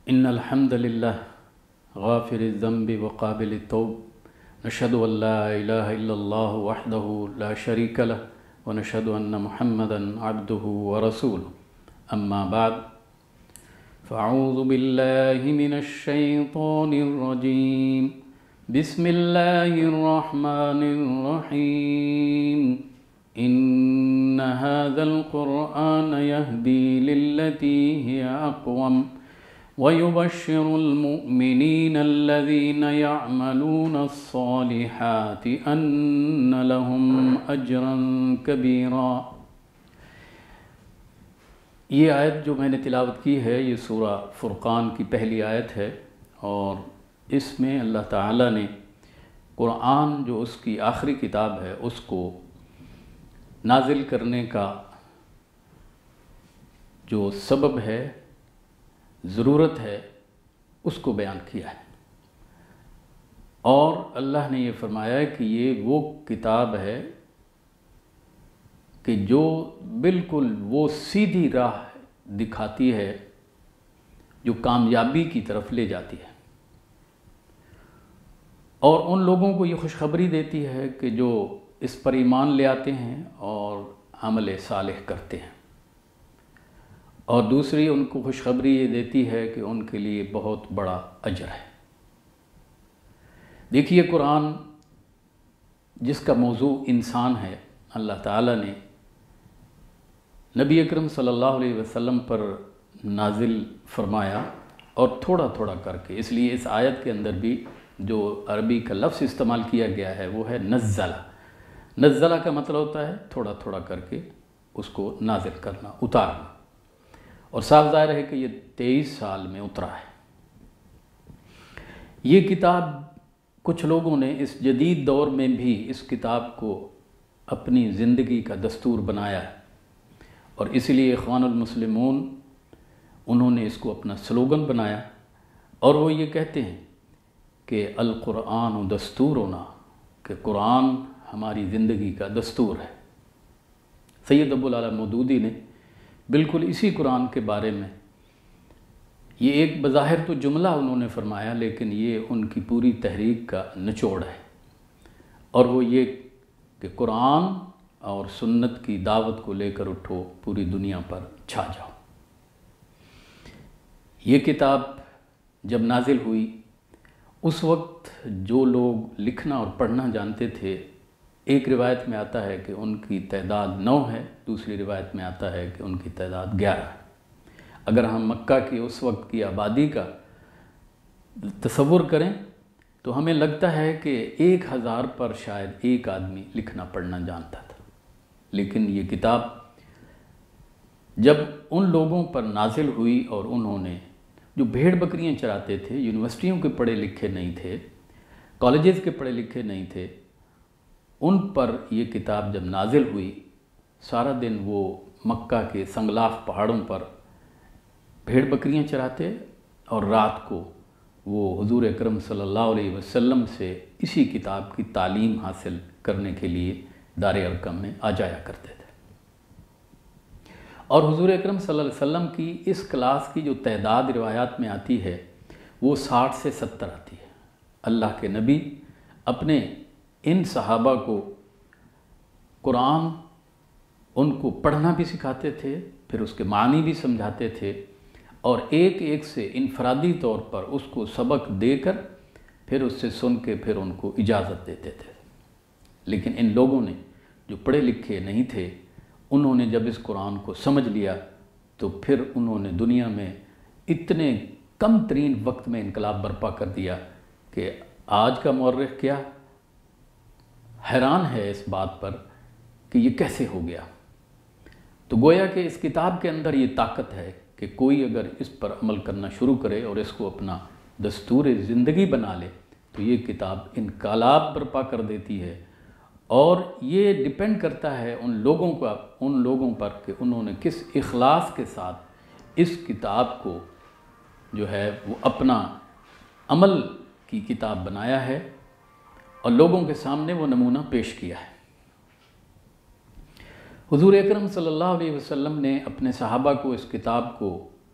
إن الحمد لله غافر الذنب وقابل التوب نشهد أن لا إله إلا الله وحده لا شريك له ونشهد أن محمدا عبده ورسوله أما بعد فأعوذ بالله من الشيطان الرجيم بسم الله الرحمن الرحيم إن هذا القرآن يهدي للتي هي أقوم ويبشر المؤمنين الذين يعملون الصالحات أن لهم أجرا كبيرا۔ یہ آیت جو میں نے تلاوت کی ہے یہ سورہ فرقان کی پہلی آیت ہے، اور اس میں اللہ تعالیٰ نے قرآن جو اس کی آخری کتاب ہے اس کو نازل کرنے کا جو سبب ہے، ضرورت ہے، اس کو بیان کیا ہے، اور اللہ نے یہ فرمایا کہ یہ وہ کتاب ہے کہ جو بالکل وہ سیدھی راہ دکھاتی ہے جو کامیابی کی طرف لے جاتی ہے، اور ان لوگوں کو یہ خوشخبری دیتی ہے کہ جو اس پر ایمان لے آتے ہیں اور عمل صالح کرتے ہیں، اور دوسری ان کو خوشخبری یہ دیتی ہے کہ ان کے لیے بہت بڑا اجر ہے۔ دیکھیے، قرآن جس کا موضوع انسان ہے، اللہ تعالیٰ نے نبی اکرم صلی اللہ علیہ وسلم پر نازل فرمایا، اور تھوڑا تھوڑا کر کے، اس لیے اس آیت کے اندر بھی جو عربی کا لفظ استعمال کیا گیا ہے وہ ہے نزلہ۔ نزلہ کا مطلب ہوتا ہے تھوڑا تھوڑا کر کے اس کو نازل کرنا، اتارنا، اور صاف ظاہر ہے کہ یہ 23 سال میں اترا ہے۔ یہ کتاب کچھ لوگوں نے اس جدید دور میں بھی اس کتاب کو اپنی زندگی کا دستور بنایا ہے، اور اس لیے اخوان المسلمون انہوں نے اس کو اپنا سلوگن بنایا، اور وہ یہ کہتے ہیں کہ القرآن دستورنا، کہ قرآن ہماری زندگی کا دستور ہے۔ سید ابو العلا مودودی نے بالکل اسی قرآن کے بارے میں یہ ایک بظاہر تو جملہ انہوں نے فرمایا، لیکن یہ ان کی پوری تحریک کا نچوڑ ہے، اور وہ یہ کہ قرآن اور سنت کی دعوت کو لے کر اٹھو، پوری دنیا پر چھا جاؤ۔ یہ کتاب جب نازل ہوئی، اس وقت جو لوگ لکھنا اور پڑھنا جانتے تھے، ایک روایت میں آتا ہے کہ ان کی تعداد 9 ہے، دوسری روایت میں آتا ہے کہ ان کی تعداد 11 ہے۔ اگر ہم مکہ کی اس وقت کی آبادی کا تصور کریں تو ہمیں لگتا ہے کہ 1000 پر شاید ایک آدمی لکھنا پڑھنا جانتا تھا، لیکن یہ کتاب جب ان لوگوں پر نازل ہوئی اور انہوں نے جو بھیڑ بکریاں چراتے تھے، یونیورسٹیوں کے پڑھے لکھے نہیں تھے، کالجز کے پڑھے لکھے نہیں تھے، ان پر یہ کتاب جب نازل ہوئی، سارا دن وہ مکہ کے سنگلاخ پہاڑوں پر بھیڑ بکریاں چراتے، اور رات کو وہ حضور اکرم صلی اللہ علیہ وسلم سے اسی کتاب کی تعلیم حاصل کرنے کے لیے دار ارقم میں آ جایا کرتے تھے۔ اور حضور اکرم صلی اللہ علیہ وسلم کی اس کلاس کی جو تعداد روایات میں آتی ہے وہ 60 سے 70 آتی ہے۔ اللہ کے نبی اپنے ان صحابہ کو قرآن ان کو پڑھنا بھی سکھاتے تھے، پھر اس کے معنی بھی سمجھاتے تھے، اور ایک ایک سے انفرادی طور پر اس کو سبق دے کر پھر اس سے سن کے پھر ان کو اجازت دیتے تھے۔ لیکن ان لوگوں نے جو پڑھے لکھے نہیں تھے، انہوں نے جب اس قرآن کو سمجھ لیا تو پھر انہوں نے دنیا میں اتنے کم ترین وقت میں انقلاب برپا کر دیا کہ آج کا مورخ کیا حیران ہے اس بات پر کہ یہ کیسے ہو گیا۔ تو گویا کہ اس کتاب کے اندر یہ طاقت ہے کہ کوئی اگر اس پر عمل کرنا شروع کرے اور اس کو اپنا دستور زندگی بنا لے تو یہ کتاب انقلاب برپا کر دیتی ہے، اور یہ ڈیپینڈ کرتا ہے ان لوگوں پر کہ انہوں نے کس اخلاص کے ساتھ اس کتاب کو جو ہے وہ اپنا عمل کی کتاب بنایا ہے اور لوگوں کے سامنے وہ نمونہ پیش کیا ہے۔ حضور اکرم صلی اللہ علیہ وسلم نے اپنے صحابہ کو اس کتاب کو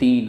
3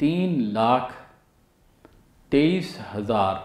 3,23,000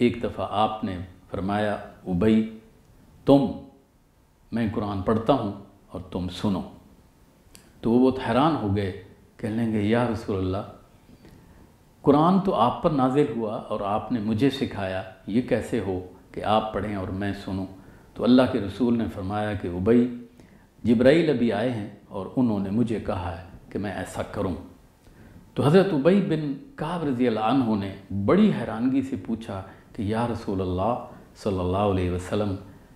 ایک دفعہ آپ نے فرمایا ابئی میں قرآن پڑھتا ہوں اور تم سنو۔ تو وہ بہت حیران ہو گئے، کہنے لگے یا رسول اللہ، قرآن تو آپ پر نازل ہوا اور آپ نے مجھے سکھایا، یہ کیسے ہو کہ آپ پڑھیں اور میں سنوں؟ تو اللہ کے رسول نے فرمایا کہ ابئی، جبرائیل ابھی آئے ہیں اور انہوں نے مجھے کہا ہے کہ میں ایسا کروں۔ تو حضرت ابئی بن کعب رضی اللہ عنہ نے بڑی حیرانگی سے پوچھا کہ یا رسول اللہ صلی اللہ علیہ وسلم،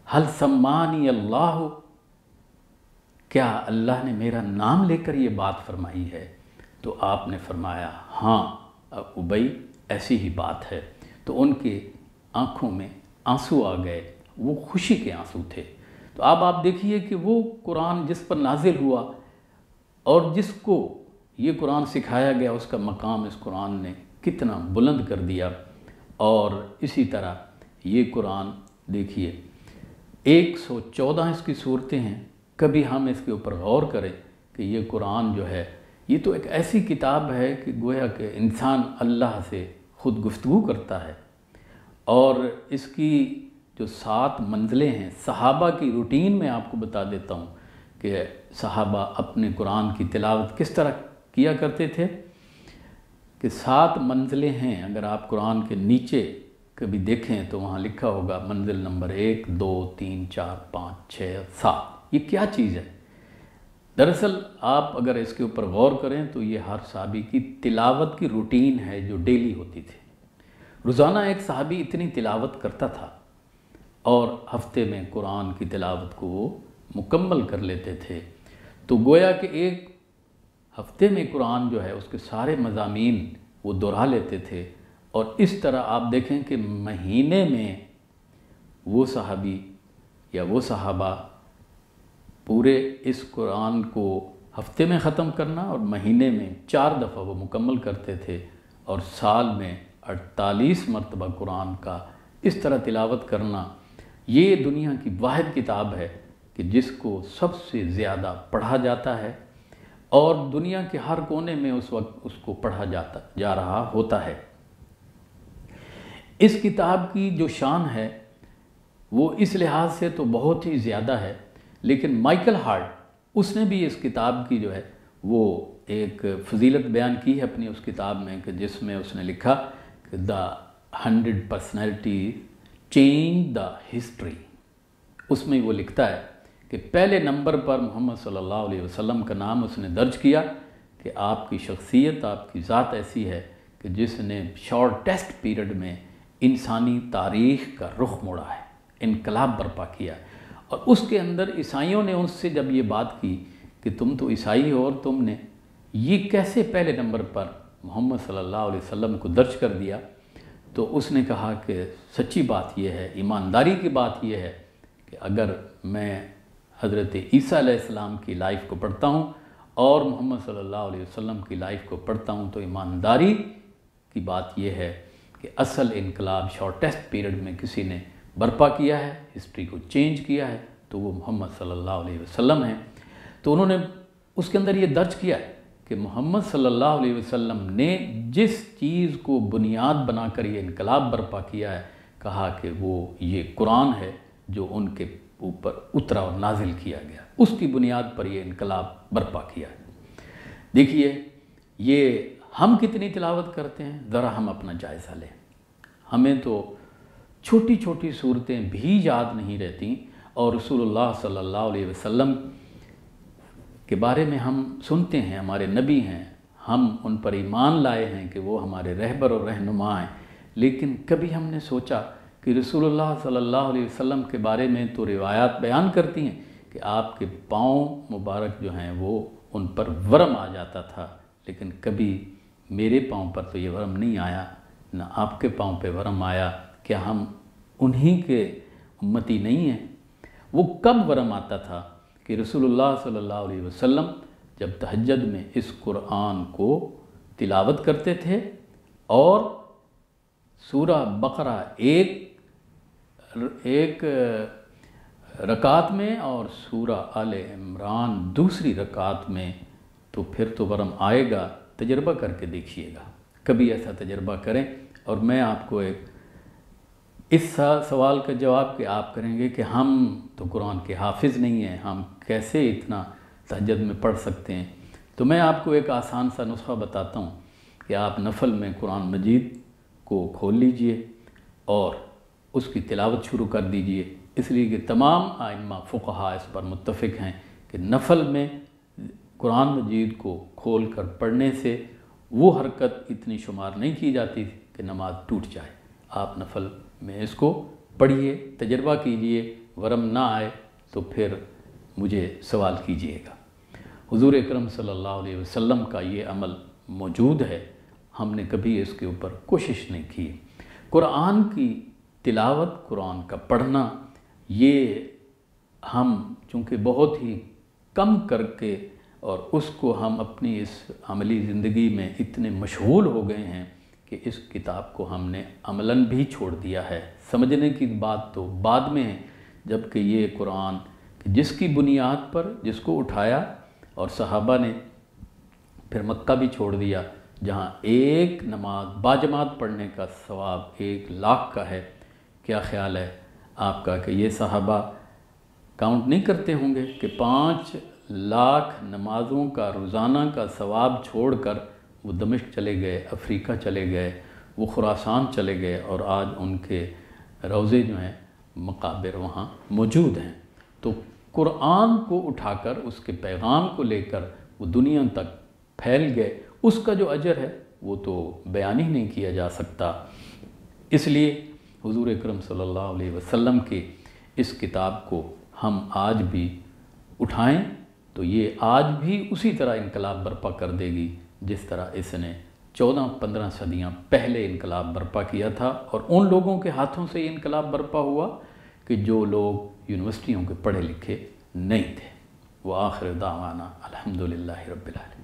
حل سمانی اللہ، کیا اللہ نے میرا نام لے کر یہ بات فرمائی ہے؟ تو آپ نے فرمایا ہاں ابئی، ایسی ہی بات ہے۔ تو ان کے آنکھوں میں آنسو آ گئے، وہ خوشی کے آنسو تھے۔ تو آپ دیکھیے کہ وہ قرآن جس پر نازل ہوا اور جس کو یہ قرآن سکھایا گیا، اس کا مقام اس قرآن نے کتنا بلند کر دیا۔ اور اسی طرح یہ قرآن دیکھیے 114 اس کی صورتیں ہیں۔ کبھی ہم اس کے اوپر غور کریں کہ یہ قرآن جو ہے، یہ تو ایک ایسی کتاب ہے کہ گویا کہ انسان اللہ سے خود گفتگو کرتا ہے۔ اور اس کی جو 7 منزلیں ہیں، صحابہ کی روٹین میں آپ کو بتا دیتا ہوں کہ صحابہ اپنے قرآن کی تلاوت کس طرح کیا کرتے تھے کہ 7 منزلیں ہیں۔ اگر آپ قرآن کے نیچے کبھی دیکھیں تو وہاں لکھا ہوگا منزل نمبر 1 2 3 4 5 6 7۔ یہ کیا چیز ہے؟ دراصل آپ اگر اس کے اوپر غور کریں تو یہ ہر صحابی کی تلاوت کی روٹین ہے جو ڈیلی ہوتی تھی۔ روزانہ ایک صحابی اتنی تلاوت کرتا تھا اور ہفتے میں قرآن کی تلاوت کو وہ مکمل کر لیتے تھے۔ تو گویا کہ ایک ہفتے میں قرآن جو ہے اس کے سارے مضامین وہ دہرا لیتے تھے۔ اور اس طرح آپ دیکھیں کہ مہینے میں وہ صحابی یا وہ صحابہ پورے اس قرآن کو ہفتے میں ختم کرنا اور مہینے میں 4 دفعہ وہ مکمل کرتے تھے، اور سال میں 48 مرتبہ قرآن کا اس طرح تلاوت کرنا۔ یہ دنیا کی واحد کتاب ہے کہ جس کو سب سے زیادہ پڑھا جاتا ہے، اور دنیا کے ہر کونے میں اس وقت اس کو پڑھا جا رہا ہوتا ہے۔ اس کتاب کی جو شان ہے وہ اس لحاظ سے تو بہت ہی زیادہ ہے، لیکن مائیکل ہارٹ اس نے بھی اس کتاب کی جو ہے وہ ایک فضیلت بیان کی ہے اپنی اس کتاب میں، کہ جس میں اس نے لکھا کہ دا 100 پرسنالٹی چینج دا ہسٹری۔ اس میں وہ لکھتا ہے کہ پہلے نمبر پر محمد صلی اللہ علیہ وسلم کا نام اس نے درج کیا کہ آپ کی شخصیت، آپ کی ذات ایسی ہے کہ جس نے شارٹیسٹ پیریڈ میں انسانی تاریخ کا رخ موڑا ہے، انقلاب برپا کیا ہے۔ اور اس کے اندر عیسائیوں نے اس سے جب یہ بات کی کہ تم تو عیسائی ہو اور تم نے یہ کیسے پہلے نمبر پر محمد صلی اللہ علیہ وسلم کو درج کر دیا، تو اس نے کہا کہ سچی بات یہ ہے، ایمانداری کی بات یہ ہے کہ اگر میں حضرت عیسیٰ علیہ السلام کی لائف کو پڑھتا ہوں اور محمد صلی اللہ علیہ وسلم کی لائف کو پڑھتا ہوں تو ایمانداری کی بات یہ ہے کہ اصل انقلاب شارٹیسٹ پیریڈ میں کسی نے برپا کیا ہے، ہسٹری کو چینج کیا ہے، تو وہ محمد صلی اللہ علیہ وسلم ہیں۔ تو انہوں نے اس کے اندر یہ درج کیا ہے کہ محمد صلی اللہ علیہ وسلم نے جس چیز کو بنیاد بنا کر یہ انقلاب برپا کیا ہے، کہا کہ وہ یہ قرآن ہے جو ان کے اوپر اترا اور نازل کیا گیا، اس کی بنیاد پر یہ انقلاب برپا کیا ہے۔ دیکھیے یہ ہم کتنی تلاوت کرتے ہیں، ذرا ہم اپنا جائزہ لیں۔ ہمیں تو چھوٹی چھوٹی صورتیں بھی یاد نہیں رہتی، اور رسول اللہ صلی اللہ علیہ وسلم کے بارے میں ہم سنتے ہیں، ہمارے نبی ہیں، ہم ان پر ایمان لائے ہیں کہ وہ ہمارے رہبر اور رہنما ہیں، لیکن کبھی ہم نے سوچا کہ رسول اللہ صلی اللہ علیہ وسلم کے بارے میں تو روایات بیان کرتی ہیں کہ آپ کے پاؤں مبارک جو ہیں وہ ان پر ورم آ جاتا تھا، لیکن کبھی میرے پاؤں پر تو یہ ورم نہیں آیا، نہ آپ کے پاؤں پہ ورم آیا۔ کیا ہم انہی کے امتی نہیں ہیں؟ وہ کب ورم آتا تھا کہ رسول اللہ صلی اللہ علیہ وسلم جب تہجد میں اس قرآن کو تلاوت کرتے تھے، اور سورہ بقرہ ایک رکعت میں اور سورہ آل عمران دوسری رکعت میں، تو پھر تو ورم آئے گا۔ تجربہ کر کے دیکھیے گا، کبھی ایسا تجربہ کریں۔ اور میں آپ کو ایک اس سوال کا جواب کہ آپ کریں گے کہ ہم تو قرآن کے حافظ نہیں ہیں، ہم کیسے اتنا تہجد میں پڑھ سکتے ہیں، تو میں آپ کو ایک آسان سا نسخہ بتاتا ہوں کہ آپ نفل میں قرآن مجید کو کھول لیجئے اور اس کی تلاوت شروع کر دیجئے، اس لیے کہ تمام ائمہ فقہا اس پر متفق ہیں کہ نفل میں قرآن مجید کو کھول کر پڑھنے سے وہ حرکت اتنی شمار نہیں کی جاتی کہ نماز ٹوٹ جائے۔ آپ نفل میں اس کو پڑھیے، تجربہ کیجئے، ورم نہ آئے تو پھر مجھے سوال کیجئے گا۔ حضور اکرم صلی اللہ علیہ وسلم کا یہ عمل موجود ہے، ہم نے کبھی اس کے اوپر کوشش نہیں کی۔ قرآن کی تلاوت، قرآن کا پڑھنا، یہ ہم چونکہ بہت ہی کم کر کے اور اس کو ہم اپنی اس عملی زندگی میں اتنے مشغول ہو گئے ہیں کہ اس کتاب کو ہم نے عملاً بھی چھوڑ دیا ہے۔ سمجھنے کی بات تو بعد میں ہے، جبکہ یہ قرآن جس کی بنیاد پر جس کو اٹھایا اور صحابہ نے پھر مکہ بھی چھوڑ دیا، جہاں ایک نماز باجماعت پڑھنے کا ثواب 1,00,000 کا ہے۔ کیا خیال ہے آپ کا کہ یہ صحابہ کاؤنٹ نہیں کرتے ہوں گے کہ 5,00,000 نمازوں کا روزانہ کا ثواب چھوڑ کر وہ دمشق چلے گئے، افریقہ چلے گئے، وہ خراسان چلے گئے، اور آج ان کے روضے جو ہیں مقابر وہاں موجود ہیں۔ تو قرآن کو اٹھا کر اس کے پیغام کو لے کر وہ دنیا تک پھیل گئے، اس کا جو اجر ہے وہ تو بیان ہی نہیں کیا جا سکتا۔ اس لیے حضور اکرم صلی اللہ علیہ وسلم کی اس کتاب کو ہم آج بھی اٹھائیں تو یہ آج بھی اسی طرح انقلاب برپا کر دے گی جس طرح اس نے 14-15 صدیاں پہلے انقلاب برپا کیا تھا، اور ان لوگوں کے ہاتھوں سے یہ انقلاب برپا ہوا کہ جو لوگ یونیورسٹیوں کے پڑھے لکھے نہیں تھے۔ وآخر دعوانا الحمدللہ رب العالمین۔